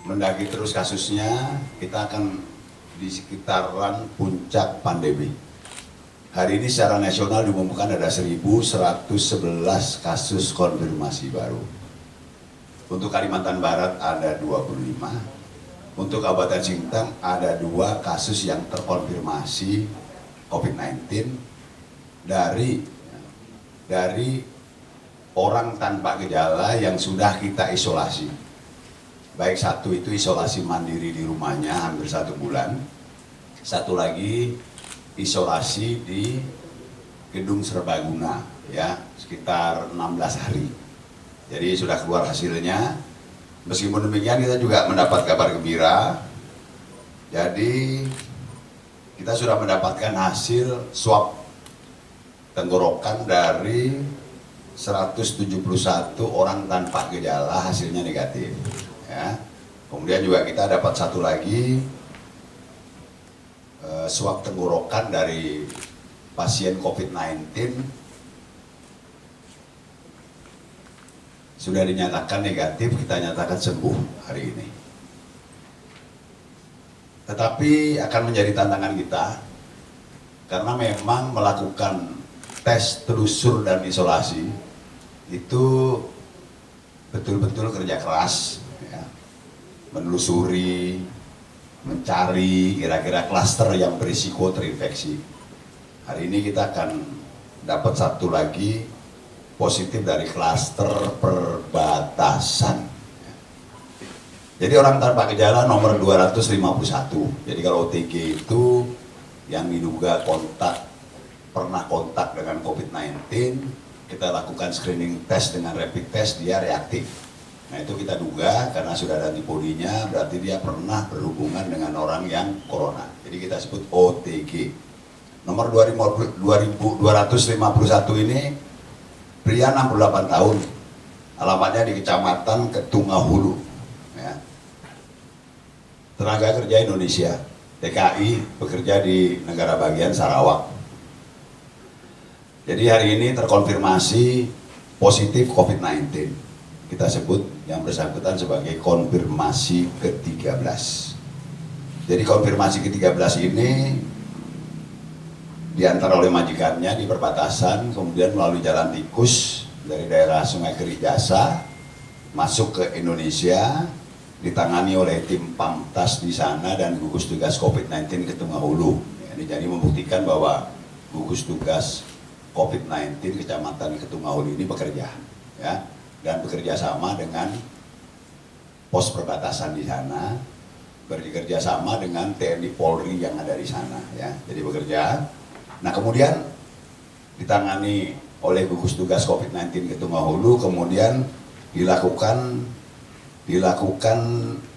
mendaki terus kasusnya, kita akan di sekitaran puncak pandemi. Hari ini secara nasional diumumkan ada 1.111 kasus konfirmasi baru. Untuk Kalimantan Barat ada 25, untuk Kabupaten Sintang ada 2 kasus yang terkonfirmasi COVID-19 dari orang tanpa gejala yang sudah kita isolasi. Baik satu itu isolasi mandiri di rumahnya hampir 1 bulan, satu lagi isolasi di gedung serbaguna ya sekitar 16 hari. Jadi sudah keluar hasilnya. Meskipun demikian kita juga mendapat kabar gembira. Jadi kita sudah mendapatkan hasil swab tenggorokan dari 171 orang tanpa gejala, hasilnya negatif. Ya. Kemudian juga kita dapat satu lagi swab tenggorokan dari pasien COVID-19 sudah dinyatakan negatif, kita nyatakan sembuh hari ini. Tetapi akan menjadi tantangan kita karena memang melakukan tes telusur dan isolasi itu betul-betul kerja keras ya. Menelusuri, mencari kira-kira klaster yang berisiko terinfeksi. Hari ini kita akan dapat satu lagi positif dari klaster perbatasan. Jadi orang tanpa gejala nomor 251. Jadi kalau OTG itu yang diduga pernah kontak dengan COVID-19, kita lakukan screening test dengan rapid test, dia reaktif. Nah itu kita duga karena sudah ada antibodinya, berarti dia pernah berhubungan dengan orang yang corona. Jadi kita sebut OTG. Nomor 251 ini pria 68 tahun, alamatnya di Kecamatan Ketungahulu, ya. Tenaga kerja Indonesia, TKI, bekerja di negara bagian Sarawak. Jadi hari ini terkonfirmasi positif COVID-19. Kita sebut yang bersangkutan sebagai konfirmasi ke-13. Jadi konfirmasi ke-13 ini diantar oleh majikannya di perbatasan, kemudian melalui jalan tikus dari daerah Sungai Kerijasa masuk ke Indonesia, ditangani oleh tim Pamtas di sana dan gugus tugas COVID-19 Ketungahulu. Jadi membuktikan bahwa gugus tugas COVID-19 Kecamatan Ketungahulu ini bekerja, ya, dan bekerja sama dengan pos perbatasan di sana, bekerja sama dengan TNI Polri yang ada di sana, ya. Jadi bekerja. Nah kemudian ditangani oleh gugus tugas COVID-19 Ketungahulu, kemudian dilakukan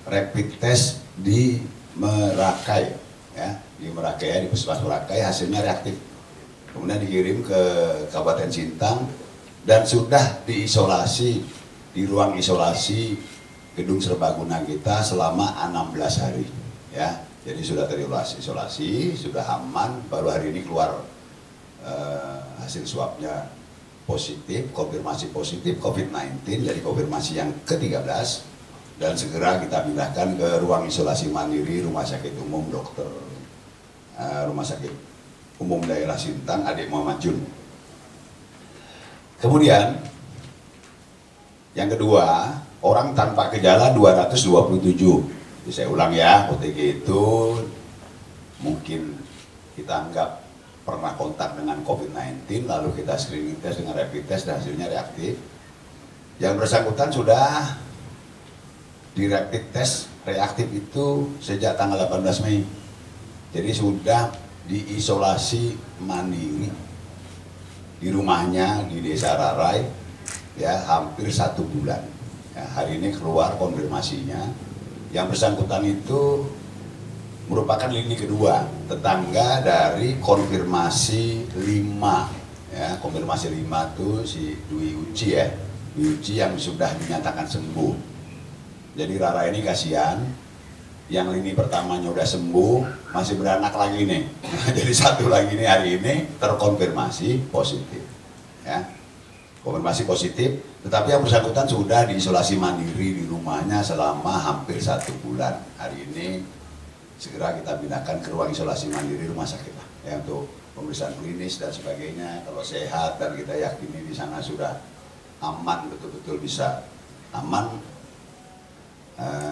rapid test di Merakai, ya, di Merakai, di Puskesmas Merakai, hasilnya reaktif. Kemudian dikirim ke Kabupaten Sintang dan sudah diisolasi di ruang isolasi gedung serbaguna kita selama 16 hari, ya. Jadi sudah terisolasi, sudah aman, baru hari ini keluar hasil swabnya positif, konfirmasi positif COVID-19, jadi konfirmasi yang ke-13, dan segera kita pindahkan ke ruang isolasi mandiri Rumah Sakit Umum Rumah Sakit Umum Daerah Sintang Adik Muhammad Jun. Kemudian yang kedua, orang tanpa gejala 227. Saya ulang ya, OTG itu mungkin kita anggap pernah kontak dengan COVID-19, lalu kita screening test dengan rapid test dan hasilnya reaktif. Yang bersangkutan sudah di rapid test reaktif itu sejak tanggal 18 Mei. Jadi sudah diisolasi mandiri di rumahnya di Desa Rarai, ya, hampir 1 bulan. Ya, hari ini keluar konfirmasinya. Yang bersangkutan itu merupakan lini kedua, tetangga dari konfirmasi 5, ya, konfirmasi 5 itu si Dwi Uci, ya, Dwi Uci yang sudah dinyatakan sembuh. Jadi Rara ini kasihan, yang lini pertamanya udah sembuh, masih beranak lagi nih. Jadi satu lagi nih hari ini terkonfirmasi positif, ya. konfirmasi positif, tetapi yang bersangkutan sudah diisolasi mandiri di rumahnya selama hampir 1 bulan. Hari ini segera kita pindahkan ke ruang isolasi mandiri rumah sakit lah, ya, untuk pemeriksaan klinis dan sebagainya. Kalau sehat dan kita yakini di sana sudah aman, betul-betul bisa aman,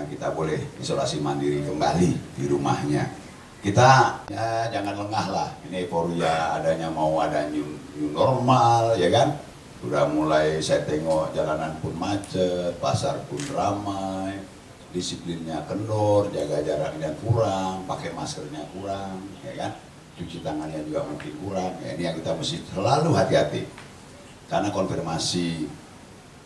kita boleh isolasi mandiri kembali di rumahnya. Kita ya, jangan lengah lah, ini euforia adanya mau ada new normal, ya kan? Sudah mulai saya tengok jalanan pun macet, pasar pun ramai, disiplinnya kendor, jaga jaraknya kurang, pakai maskernya kurang, ya kan? Cuci tangannya juga mungkin kurang. Ya, ini yang kita mesti selalu hati-hati. Karena konfirmasi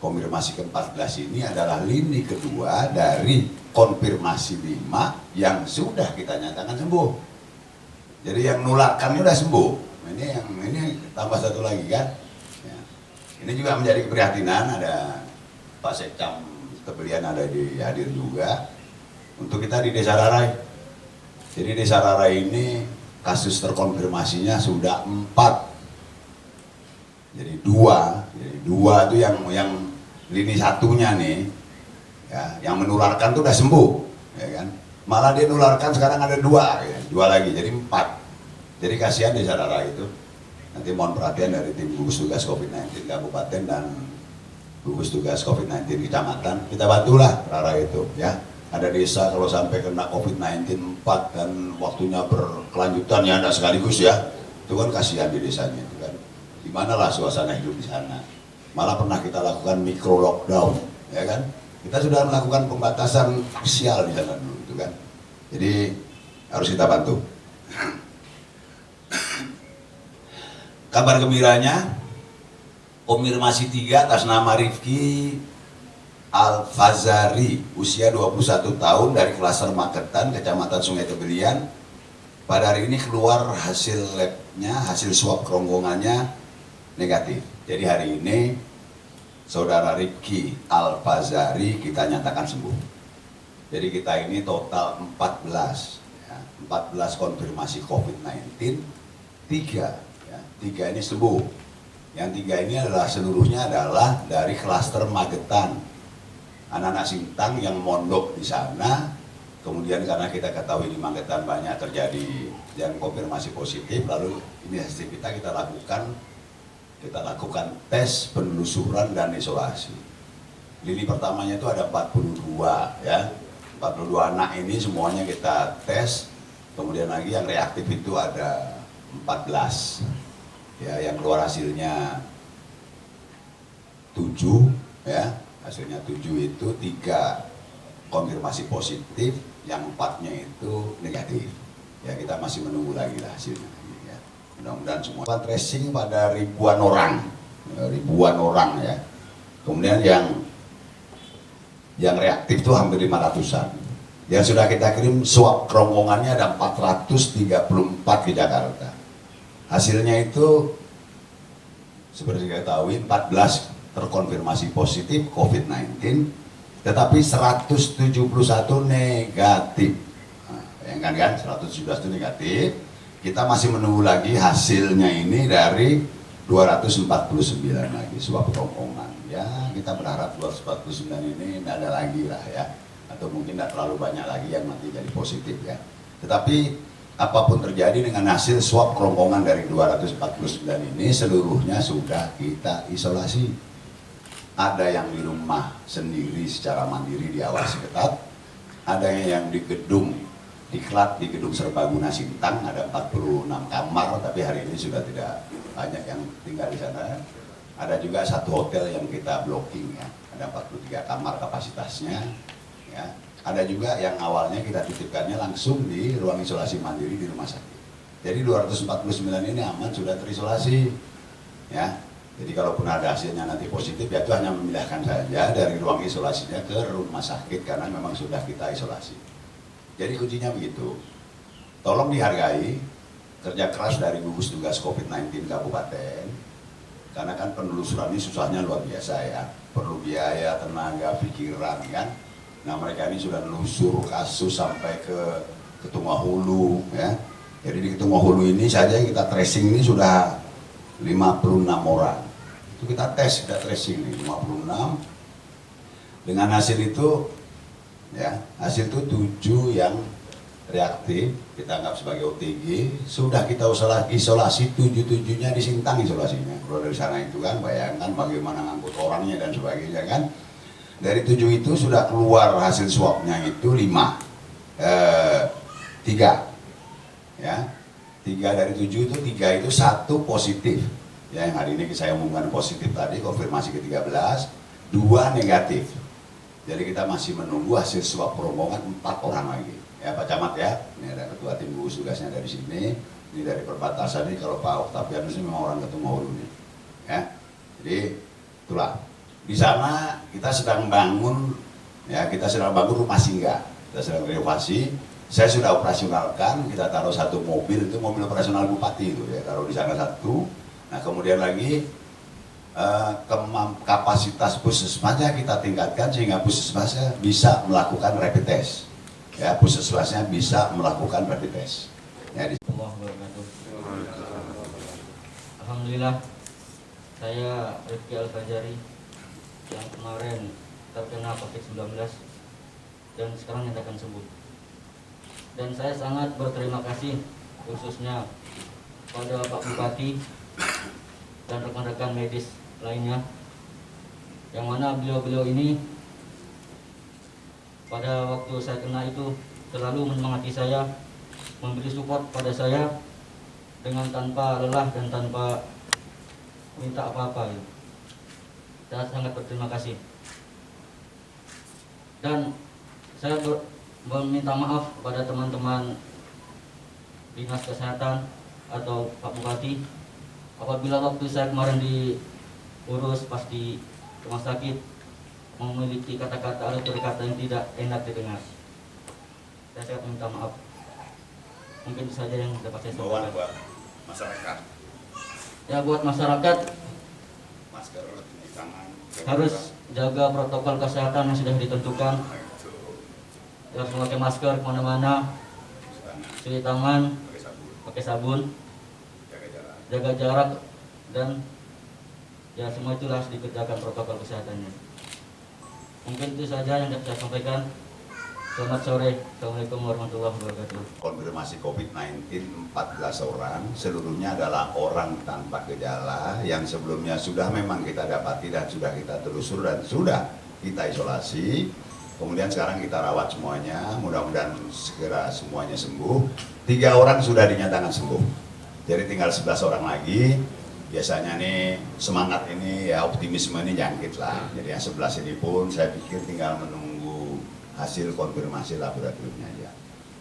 ke-14 ini adalah lini kedua dari konfirmasi 5 yang sudah kita nyatakan sembuh. Jadi yang nularkan sudah sembuh. Ini tambah satu lagi kan. Ya. Ini juga menjadi keprihatinan, ada Pak Sekcam Tebelian ada hadir juga untuk kita di Desa Rarai. Jadi Desa Rarai ini kasus terkonfirmasinya sudah 4. Jadi dua itu yang lini satunya nih, ya, yang menularkan tuh udah sembuh, ya kan? Malah dia nularkan sekarang ada 2, ya, 2 lagi, jadi 4. Jadi kasihan Desa Rarai itu. Nanti mohon perhatian dari tim gugus tugas COVID-19 Kabupaten dan gugus tugas COVID-19 Kecamatan, kita bantulah Rarai itu, ya. Ada desa kalau sampai kena COVID-19 4 dan waktunya berkelanjutan ya ada sekaligus ya, itu kan kasihan di desanya itu kan. Gimana lah suasana hidup di sana. Malah pernah kita lakukan micro lockdown, ya kan? Kita sudah melakukan pembatasan parsial di sana dulu, itu kan. Jadi harus kita bantu. Kabar gembiranya, konfirmasi 3 atas nama Rifki Al-Fazari, usia 21 tahun dari klaster Magetan, Kecamatan Sungai Tebelian. Pada hari ini keluar hasil labnya, hasil swab kerongkongannya negatif. Jadi hari ini saudara Rifki Al-Fazari kita nyatakan sembuh. Jadi kita ini total 14, ya, 14 konfirmasi COVID-19, 3, ya, 3 ini sembuh. Yang 3 ini adalah seluruhnya adalah dari klaster Magetan. Anak-anak Sintang yang mondok di sana, kemudian karena kita ketahui di Magetan banyak terjadi yang konfirmasi positif, lalu ini hasil kita lakukan tes penelusuran dan isolasi. Lini pertamanya itu ada 42, ya, 42 anak ini semuanya kita tes, kemudian lagi yang reaktif itu ada 14, ya, yang keluar hasilnya 7, ya. Hasilnya 7 itu 3 konfirmasi positif, yang 4-nya itu negatif. Ya, kita masih menunggu lagi lah hasilnya. Ya. Mudah-mudahan semua. Tracing pada ribuan orang ya. Kemudian yang reaktif itu hampir 500-an. Yang sudah kita kirim swab kerongkongannya ada 434 di Jakarta. Hasilnya itu seperti kita ketahui 14 terkonfirmasi positif COVID-19, tetapi 171 negatif. Nah, bayangkan kan, 171 negatif. Kita masih menunggu lagi hasilnya ini dari 249 lagi swab kerongkongan. Ya, kita berharap 249 ini tidak ada lagi lah ya, atau mungkin tidak terlalu banyak lagi yang nanti jadi positif ya. Tetapi apapun terjadi dengan hasil swab kerongkongan dari 249 ini seluruhnya sudah kita isolasi. Ada yang di rumah sendiri secara mandiri diawasi ketat, ada yang di gedung diklat di gedung Serbaguna Sintang, ada 46 kamar, tapi hari ini sudah tidak banyak yang tinggal di sana. Ada juga satu hotel yang kita blocking ya, ada 43 kamar kapasitasnya ya. Ada juga yang awalnya kita titipkannya langsung di ruang isolasi mandiri di rumah sakit. Jadi 249 ini aman, sudah terisolasi ya. Jadi kalaupun ada hasilnya nanti positif, ya itu hanya memindahkan saja dari ruang isolasinya ke rumah sakit karena memang sudah kita isolasi. Jadi kuncinya begitu. Tolong dihargai kerja keras dari gugus tugas COVID-19 Kabupaten, karena kan penelusuran ini susahnya luar biasa ya. Perlu biaya, tenaga, pikiran kan. Nah mereka ini sudah nelusur kasus sampai ke Ketumahulu ya. Jadi di Ketumahulu ini saja yang kita tracing ini sudah 56 orang. itu kita tes, kita tracing nih 56. Dengan hasil itu, ya hasil itu 7 yang reaktif, kita anggap sebagai OTG. Sudah kita isolasi 7-7-nya di Sintang isolasinya. Kalau dari sana itu kan bayangkan bagaimana ngangkut orangnya dan sebagainya kan. Dari 7 itu sudah keluar hasil swabnya itu 3 ya, 3 dari 7 itu 3 itu 1 positif ya, yang hari ini saya umumkan positif tadi, konfirmasi ke-13, 2 negatif. Jadi kita masih menunggu hasil swab rombongan 4 orang lagi ya Pak Camat ya. Ini ada ketua tim gugus tugasnya dari sini, ini dari perbatasan ini. Kalau Pak Oktavianus ini memang orang Ketumahulu nih ya. Jadi itulah, di sana kita sedang bangun ya, kita sedang bangun rumah singgah, kita sedang renovasi. Saya sudah operasionalkan, kita taruh 1 mobil, itu mobil operasional bupati itu ya, taruh di sana 1. Nah kemudian lagi kapasitas puskesmasnya kita tingkatkan sehingga puskesmasnya bisa melakukan rapid test. Ya, puskesmasnya bisa melakukan rapid test. Ya, Alhamdulillah, saya Rifki Al-Fajari yang kemarin terkena COVID-19 dan sekarang nyatakan sembuh. Dan saya sangat berterima kasih khususnya pada Pak Bupati dan rekan-rekan medis lainnya, yang mana beliau-beliau ini pada waktu saya kena itu selalu menyemangati saya, memberi support pada saya dengan tanpa lelah dan tanpa minta apa-apa. Saya sangat berterima kasih. Dan saya meminta maaf kepada teman-teman Dinas Kesehatan atau Pak Bupati apabila waktu saya kemarin diurus pas di rumah sakit memiliki kata-kata atau kata yang tidak enak didengar. Saya sangat minta maaf. Mungkin itu saja yang dapat saya sampaikan. Buat masyarakat. Ya, buat masyarakat Masker di tangan. harus jaga protokol kesehatan yang sudah ditentukan. Harus memakai masker kemana-mana, cuci tangan, pakai sabun, jaga jarak, dan ya semua itu harus dikerjakan protokol kesehatannya. Mungkin itu saja yang dapat saya sampaikan. Selamat sore. Assalamualaikum warahmatullahi wabarakatuh. Konfirmasi COVID-19 14 orang, seluruhnya adalah orang tanpa gejala yang sebelumnya sudah memang kita dapati dan sudah kita telusur dan sudah kita isolasi. Kemudian sekarang kita rawat semuanya, mudah-mudahan segera semuanya sembuh. 3 orang sudah dinyatakan sembuh. Jadi tinggal 11 orang lagi. Biasanya nih semangat ini ya, optimisme ini jangkit lah. Jadi yang 11 ini pun saya pikir tinggal menunggu hasil konfirmasi laboratoriumnya aja.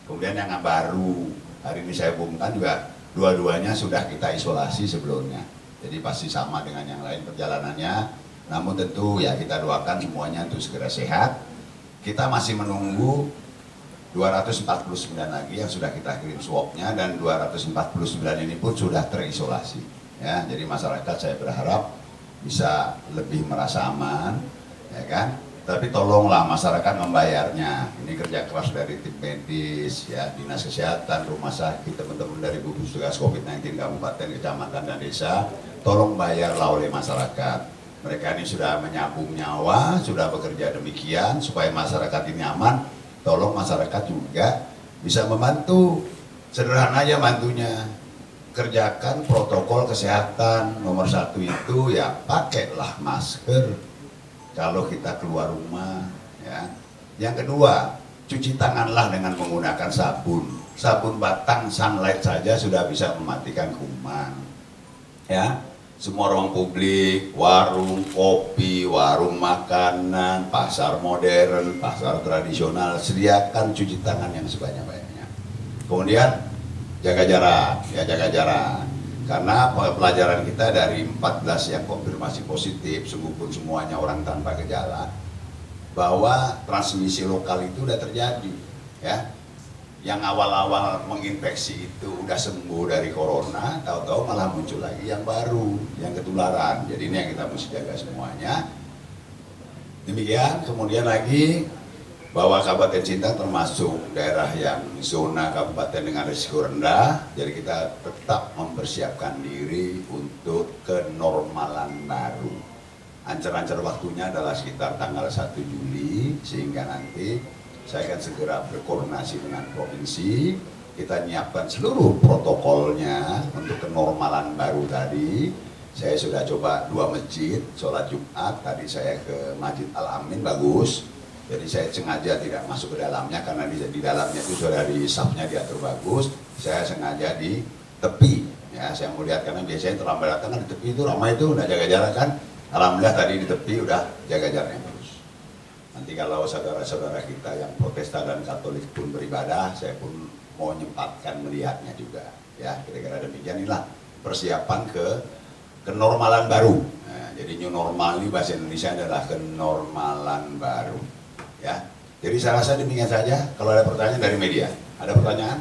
Kemudian yang baru hari ini saya umumkan juga dua-duanya sudah kita isolasi sebelumnya. Jadi pasti sama dengan yang lain perjalanannya. Namun tentu ya kita doakan semuanya untuk segera sehat. Kita masih menunggu 249 lagi yang sudah kita kirim swabnya, dan 249 ini pun sudah terisolasi. Ya, jadi masyarakat saya berharap bisa lebih merasa aman, ya kan? Tapi tolonglah masyarakat membayarnya. Ini kerja keras dari tim medis, ya, dinas kesehatan, rumah sakit, teman-teman dari gugus tugas COVID-19 kabupaten, kecamatan, dan desa. Tolong bayarlah oleh masyarakat. Mereka ini sudah menyambung nyawa, sudah bekerja demikian supaya masyarakat ini aman. Tolong masyarakat juga bisa membantu. Sederhana aja bantunya. Kerjakan protokol kesehatan. Nomor 1 itu ya pakailah masker kalau kita keluar rumah. Ya. Yang kedua, cuci tanganlah dengan menggunakan sabun. Sabun batang Sunlight saja sudah bisa mematikan kuman. Ya. Semua ruang publik, warung kopi, warung makanan, pasar modern, pasar tradisional, sediakan cuci tangan yang sebanyak-banyaknya. Kemudian jaga jarak, ya jaga jarak. Karena pelajaran kita dari 14 yang konfirmasi positif, sungguh pun semuanya orang tanpa gejala, bahwa transmisi lokal itu udah terjadi, ya. Yang awal-awal menginfeksi itu udah sembuh dari corona, tahu-tahu malah muncul lagi yang baru, yang ketularan. Jadi ini yang kita mesti jaga semuanya. Demikian, kemudian lagi bahwa Kabupaten Sintang termasuk daerah yang zona kabupaten dengan risiko rendah, jadi kita tetap mempersiapkan diri untuk kenormalan baru. Ancar-ancar waktunya adalah sekitar tanggal 1 Juli, sehingga nanti saya akan segera berkoordinasi dengan provinsi, kita nyiapkan seluruh protokolnya untuk kenormalan baru tadi. Saya sudah coba 2 masjid, sholat Jumat, tadi saya ke Masjid Al-Amin, bagus. Jadi saya sengaja tidak masuk ke dalamnya karena di dalamnya itu sudah di safnya diatur bagus. Saya sengaja di tepi, ya saya mau lihat karena biasanya terlambat datang kan di tepi itu ramai itu udah jaga jarak kan. Alhamdulillah tadi di tepi udah jaga jaraknya bagus. Nanti kalau saudara-saudara kita yang Protestan dan Katolik pun beribadah, saya pun mau menyempatkan melihatnya juga. Ya kira-kira demikian, inilah persiapan ke kenormalan baru. Nah, jadi new normal ini bahasa Indonesia adalah kenormalan baru. Ya, jadi saya rasa demikian saja. Kalau ada pertanyaan dari media, ada pertanyaan?